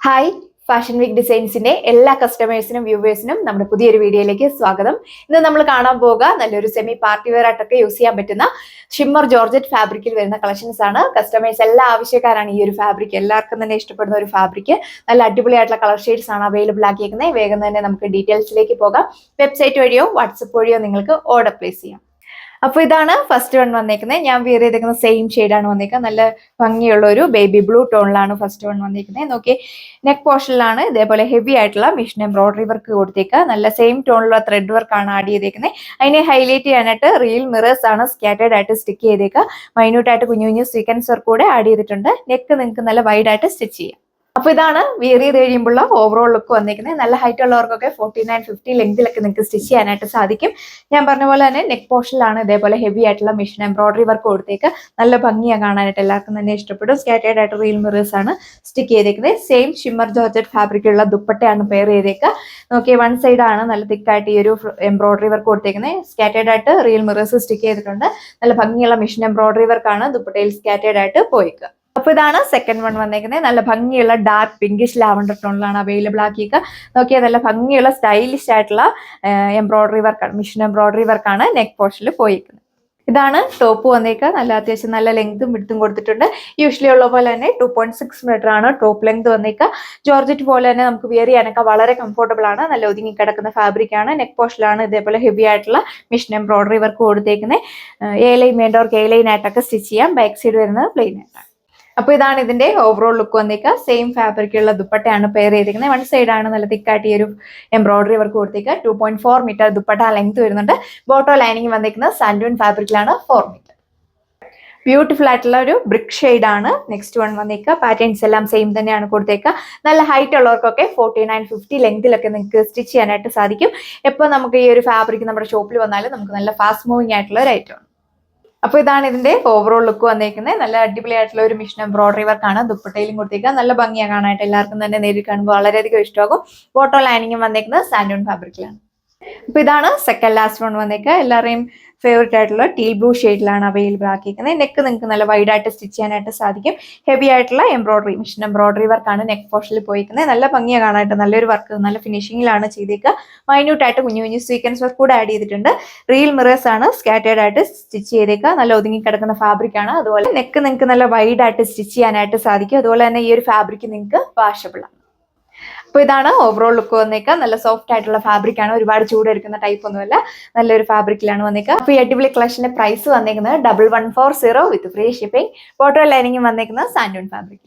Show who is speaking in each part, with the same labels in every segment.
Speaker 1: Hi, fashion week ഡിസൈൻസിന്റെ എല്ലാ കസ്റ്റമേഴ്സിനും വ്യൂവേഴ്സിനും നമ്മുടെ പുതിയൊരു വീഡിയോയിലേക്ക് സ്വാഗതം. ഇന്ന് നമ്മൾ കാണാൻ പോകുക നല്ലൊരു സെമി പാർട്ടി വെയർ ആയിട്ടൊക്കെ യൂസ് ചെയ്യാൻ പറ്റുന്ന ഷിമ്മർ ജോർജറ്റ് ഫാബ്രിക്കിൽ വരുന്ന കളക്ഷൻസ് ആണ്. കസ്റ്റമേഴ്സ് എല്ലാ ആവശ്യക്കാരാണ് ഈ ഒരു ഫാബ്രിക്, എല്ലാവർക്കും തന്നെ ഇഷ്ടപ്പെടുന്ന ഒരു ഫാബ്രിക്. നല്ല അടിപൊളിയായിട്ടുള്ള കളർ ഷെയ്ഡ്സ് ആണ് അവൈലബിൾ ആക്കിയിരിക്കുന്നത്. വേഗം തന്നെ നമുക്ക് ഡീറ്റെയിൽസിലേക്ക് പോകാം. വെബ്സൈറ്റ് വഴിയോ വാട്സപ്പ് വഴിയോ നിങ്ങൾക്ക് ഓർഡർ പ്ലേസ് ചെയ്യാം. അപ്പോൾ ഇതാണ് ഫസ്റ്റ് വൺ വന്നേക്കുന്നത്. ഞാൻ വിയർ ചെയ്തേക്കുന്ന സെയിം ഷെയ്ഡാണ് വന്നേക്കുന്നത്. നല്ല ഭംഗിയുള്ള ഒരു ബേബി ബ്ലൂ ടോണിലാണ് ഫസ്റ്റ് വൺ വന്നേക്കുന്നത്. നോക്കി, നെക്ക് പോർഷനിലാണ് ഇതേപോലെ ഹെവി ആയിട്ടുള്ള മിഷൻ എംബ്രോയിഡറി വർക്ക് കൊടുത്തേക്കുക. നല്ല സെയിം ടോണിലുള്ള ത്രെഡ് വർക്ക് ആണ് ആഡ് ചെയ്തേക്കുന്നത്. അതിനെ ഹൈലൈറ്റ് ചെയ്യാനായിട്ട് റിയൽ മിറേഴ്സ് ആണ് സ്കാറ്റേർഡ് ആയിട്ട് സ്റ്റിക്ക് ചെയ്തേക്കുക. മൈന്യൂട്ടായിട്ട് കുഞ്ഞു കുഞ്ഞു സീക്വൻസ് വർക്ക് കൂടെ ആഡ് ചെയ്തിട്ടുണ്ട്. നെക്ക് നിങ്ങൾക്ക് നല്ല വൈഡ് ആയിട്ട് സ്റ്റിച്ച് ചെയ്യാം. അപ്പൊ ഇതാണ് വിയർ ചെയ്ത് കഴിയുമ്പോഴുള്ള ഓവറോൾ ലുക്ക് വന്നിരിക്കുന്നത്. നല്ല ഹൈറ്റ് ഉള്ളവർക്കൊക്കെ 49-50 ലെങ്തിലൊക്കെ നിങ്ങൾക്ക് സ്റ്റിച്ച് ചെയ്യാനായിട്ട് സാധിക്കും. ഞാൻ പറഞ്ഞ പോലെ തന്നെ നെക്ക് പോർഷനിലാണ് ഇതേപോലെ ഹെവി ആയിട്ടുള്ള മിഷൻ എംബ്രോയിഡറി വർക്ക് കൊടുത്തേക്ക്. നല്ല ഭംഗിയാണ് കാണാനായിട്ട്, എല്ലാവർക്കും തന്നെ ഇഷ്ടപ്പെടും. സ്കാറ്റേർഡ് ആയിട്ട് റിയൽ മിറേഴ്സ് ആണ് സ്റ്റിക്ക് ചെയ്തേക്കുന്നത്. സെയിം ഷിമ്മർ ജോർജറ്റ് ഫാബ്രിക്കുള്ള ദുപ്പട്ടയാണ് പെയർ ചെയ്തേക്കുക. നോക്കിയ വൺ സൈഡ് ആണ് നല്ല തിക്കായിട്ട് ഈ ഒരു എംബ്രോയിഡറി വർക്ക് കൊടുത്തേക്കുന്നത്. സ്കാറ്റേർഡ് ആയിട്ട് റിയൽ മിറേഴ്സ് സ്റ്റിക്ക് ചെയ്തിട്ടുണ്ട്. നല്ല ഭംഗിയുള്ള മിഷൻ എംബ്രോയിഡറി വർക്കാണ് ദുപ്പട്ടയിൽ സ്കാറ്റേർഡ് ആയിട്ട് പോയിക്കുക. അപ്പൊ ഇതാണ് സെക്കൻഡ് വൺ വന്നേക്കുന്നത്. നല്ല ഭംഗിയുള്ള ഡാർക്ക് പിങ്കിഷ് ലാവണ്ടർ ടോണിലാണ് അവൈലബിൾ ആക്കിയേക്കുക. നോക്കിയാൽ നല്ല ഭംഗിയുള്ള സ്റ്റൈലിഷ് ആയിട്ടുള്ള എംബ്രോയിഡറി വർക്കാണ്, മിഷൻ എംബ്രോയിഡറി വർക്കാണ് നെക്ക് പോർഷനിൽ പോയിരിക്കുന്നത്. ഇതാണ് ടോപ്പ് വന്നേക്കുക. നല്ല അത്യാവശ്യം നല്ല ലെങ്തും വിഡ്ത്തും കൊടുത്തിട്ടുണ്ട്. യൂഷ്വലി ഉള്ള പോലെ തന്നെ 2.6 മീറ്റർ ആണ് ടോപ്പ് ലെങ്ത് വന്നേക്കുക. ജോർജറ്റ് പോലെ തന്നെ നമുക്ക് വിയർ ചെയ്യാനൊക്കെ വളരെ കംഫർട്ടബിൾ ആണ്. നല്ല ഒതുങ്ങി കിടക്കുന്ന ഫാബ്രിക് ആണ്. നെക്ക് പോർഷനിലാണ് ഇതേപോലെ ഹെവി ആയിട്ടുള്ള മിഷൻ എംബ്രോയിഡറി വർക്ക് കൊടുത്തേക്കുന്നത്. എ ലൈൻ വേണ്ടവർ കെ ലൈൻ ആയിട്ടൊക്കെ സ്റ്റിച്ച് ചെയ്യാം. ബാക്ക് സൈഡ് വരുന്നത് പ്ലെയിൻ ആയിട്ടാണ്. അപ്പൊ ഇതാണ് ഇതിന്റെ ഓവറോൾ ലുക്ക് വന്നേക്കുക. സെയിം ഫാബ്രിക്കുള്ള ദുപ്പട്ടയാണ് പെയർ ചെയ്തിരിക്കുന്നത്. വൺ സൈഡ് ആണ് നല്ല തിക്കായിട്ട് ഈ ഒരു എംബ്രോയിഡറി വർക്ക് കൊടുത്തേക്കുക. 2.4 മീറ്റർ ദുപ്പട്ട ലെങ്ത് വരുന്നുണ്ട്. ബോട്ടോ ലൈനിങ് വന്നിരിക്കുന്നത് സാൻഡൂൺ ഫാബ്രിക്കിലാണ് 4 മീറ്റർ. ബ്യൂട്ടിഫുൾ ആയിട്ടുള്ള ഒരു ബ്രിക്ക് ഷെയ്ഡ് ആണ് നെക്സ്റ്റ് വൺ വന്നേക്കുക. പാറ്റേൺസ് എല്ലാം സെയിം തന്നെയാണ് കൊടുത്തേക്കുക. നല്ല ഹൈറ്റ് ഉള്ളവർക്കൊക്കെ 49-50 ലെങ്തിലൊക്കെ നിങ്ങൾക്ക് സ്റ്റിച്ച് ചെയ്യാനായിട്ട് സാധിക്കും. എപ്പോൾ നമുക്ക് ഈ ഒരു ഫാബ്രിക് നമ്മുടെ ഷോപ്പിൽ വന്നാലും നമുക്ക് നല്ല ഫാസ്റ്റ് മൂവിങ് ആയിട്ടുള്ള ഒരു ഐറ്റമാണ്. അപ്പൊ ഇതാണ് ഇതിന്റെ ഓവറോൾ ലുക്ക് വന്നേക്കുന്നത്. നല്ല അടിപൊളിയായിട്ടുള്ള ഒരു മിഷൻ എംബ്രോയിഡറി വർക്കാണ് ദുപ്പട്ടയിലും കൊടുത്തേക്കുക. നല്ല ഭംഗിയാണ് കാണാനായിട്ട്, എല്ലാവർക്കും തന്നെ നേരിൽ കാണുമ്പോൾ വളരെയധികം ഇഷ്ടമാകും. ബോട്ടോ ലൈനിങ്ങും വന്നേക്കുന്നത് സാൻഡൂൺ ഫാബ്രിക്കിലാണ്. അപ്പൊ ഇതാണ് സെക്കൻഡ് ലാസ്റ്റ് വൺ വന്നേക്കുക. എല്ലാവരെയും ഫേവറേറ്റ് ആയിട്ടുള്ള ടീൽ ബ്ലൂ ഷെയ്ഡിലാണ് അവൈലബിൾ ആക്കിയിരിക്കുന്നത്. നെക്ക് നിങ്ങൾക്ക് നല്ല വൈഡ് ആയിട്ട് സ്റ്റിച്ച് ചെയ്യാനായിട്ട് സാധിക്കും. ഹെവി ആയിട്ടുള്ള എംബ്രോയിഡറി, മിഷൻ എംബ്രോയിഡറി വർക്കാണ് നെക്ക് പോർഷനിൽ പോയിരിക്കുന്നത്. നല്ല ഭംഗിയാണ് കാണാനായിട്ട്, നല്ലൊരു വർക്ക്, നല്ല ഫിനിഷിംഗിലാണ് ചെയ്തേക്കുക. മൈന്യൂട്ടായിട്ട് കുഞ്ഞു കുഞ്ഞു സീക്വൻസ് വർക്ക് കൂടെ ആഡ് ചെയ്തിട്ടുണ്ട്. റിയൽ മിറേഴ്സ് ആണ് സ്കാറ്റേർഡ് ആയിട്ട് സ്റ്റിച്ച് ചെയ്തേക്കുക. നല്ല ഒതുങ്ങി കിടക്കുന്ന ഫാബ്രിക് ആണ്. അതുപോലെ നെക്ക് നിങ്ങൾക്ക് നല്ല വൈഡ് ആയിട്ട് സ്റ്റിച്ച് ചെയ്യാനായിട്ട് സാധിക്കും. അതുപോലെ തന്നെ ഈ ഒരു ഫാബ്രിക് നിങ്ങൾക്ക് വാഷബിൾ ആണ്. അപ്പൊ ഇതാണ് ഓവറോൾ ലുക്ക് വന്നേക്കുക. നല്ല സോഫ്റ്റ് ആയിട്ടുള്ള ഫാബ്രിക് ആണ്. ഒരുപാട് ചൂടെടുക്കുന്ന ടൈപ്പ് ഒന്നുമല്ല, നല്ലൊരു ഫാബ്രിക്കിലാണ് വന്നേക്കുക. അപ്പൊ ഈ അടിപൊളി കളക്ഷന്റെ പ്രൈസ് വന്നേക്കുന്നത് 1140 with free shipping. Bottom lining വന്നേക്കുന്നത് സാൻഡൂൺ ഫാബ്രിക്.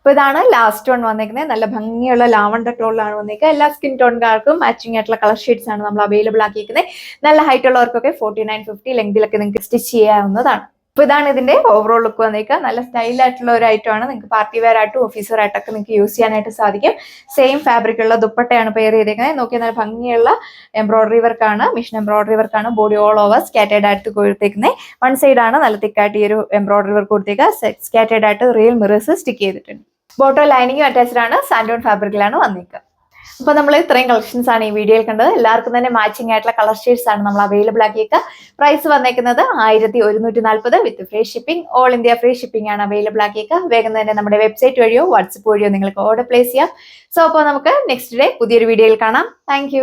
Speaker 1: അപ്പൊ ഇതാണ് ലാസ്റ്റ് വൺ വന്നേക്കുന്നത്. നല്ല ഭംഗിയുള്ള ലാവണ്ടർ ടോണിലാണ് വന്നേക്കുക. എല്ലാ സ്കിൻ ടോൺകാർക്കും മാച്ചിങ് ആയിട്ടുള്ള കളർ ഷെയ്ഡ്സ് ആണ് നമ്മൾ അവൈലബിൾ ആക്കിയിരിക്കുന്നത്. നല്ല ഹൈറ്റ് ഉള്ളവർക്കൊക്കെ 49-50 ലെങ്തിലൊക്കെ നിങ്ങൾക്ക് സ്റ്റിച്ച് ചെയ്യാവുന്നതാണ്. അപ്പൊ ഇതാണ് ഇതിന്റെ ഓവറോൾ ലുക്ക് വന്നേക്കുക. നല്ല സ്റ്റൈൽ ആയിട്ടുള്ള ഒരു ഐറ്റം ആണ്. നിങ്ങൾക്ക് പാർട്ടി വെയർ ആയിട്ടും ഓഫീസർ ആയിട്ടൊക്കെ നിങ്ങൾക്ക് യൂസ് ചെയ്യാനായിട്ട് സാധിക്കും. സെയിം ഫാബ്രിക്കുള്ള ദുപ്പട്ടയാണ് പെയർ ചെയ്തേക്കുന്നത്. നോക്കിയാൽ നല്ല ഭംഗിയുള്ള എംബ്രോയിഡറി വർക്കാണ്, മിഷൻ എംബ്രോയിഡറി വർക്കാണ്. ബോഡി ഓൾ ഓവർ സ്കാറ്റേർഡ് ആയിട്ട് കൊടുത്തേക്കുന്നത്. വൺ സൈഡ് ആണ് നല്ല തിക്കായിട്ട് ഈ ഒരു എംബ്രോയിഡറി വർക്ക് കൊടുത്തേക്കുക. സ്കാറ്റേർഡ് ആയിട്ട് റിയൽ മിറേഴ്സ് സ്റ്റിക്ക് ചെയ്തിട്ടുണ്ട്. ബോട്ടോ ലൈനിങ് അറ്റാച്ച്ഡ് ആണ്. സാൻഡൂൺ ഫാബ്രിക്കിലാണ് വന്നേക്കുക. അപ്പൊ നമ്മൾ ഇത്രയും കളക്ഷൻസ് ആണ് ഈ വീഡിയോയിൽ കണ്ടത്. എല്ലാവർക്കും തന്നെ മാച്ചിങ് ആയിട്ടുള്ള കളർ ഷെയ്ഡ്സ് ആണ് നമ്മൾ അവൈലബിൾ ആക്കിയേക്കുക. പ്രൈസ് വന്നേക്കുന്നത് 1140 with free shipping. All India free shipping ആണ് അവൈലബിൾ ആക്കിയേക്കുക. വേഗം തന്നെ നമ്മുടെ വെബ്സൈറ്റ് വഴിയോ വാട്സപ്പ് വഴിയോ നിങ്ങൾക്ക് ഓർഡർ പ്ലേസ് ചെയ്യാം. സോ അപ്പോൾ നമുക്ക് നെക്സ്റ്റ് ഡേ പുതിയൊരു വീഡിയോയിൽ കാണാം. താങ്ക്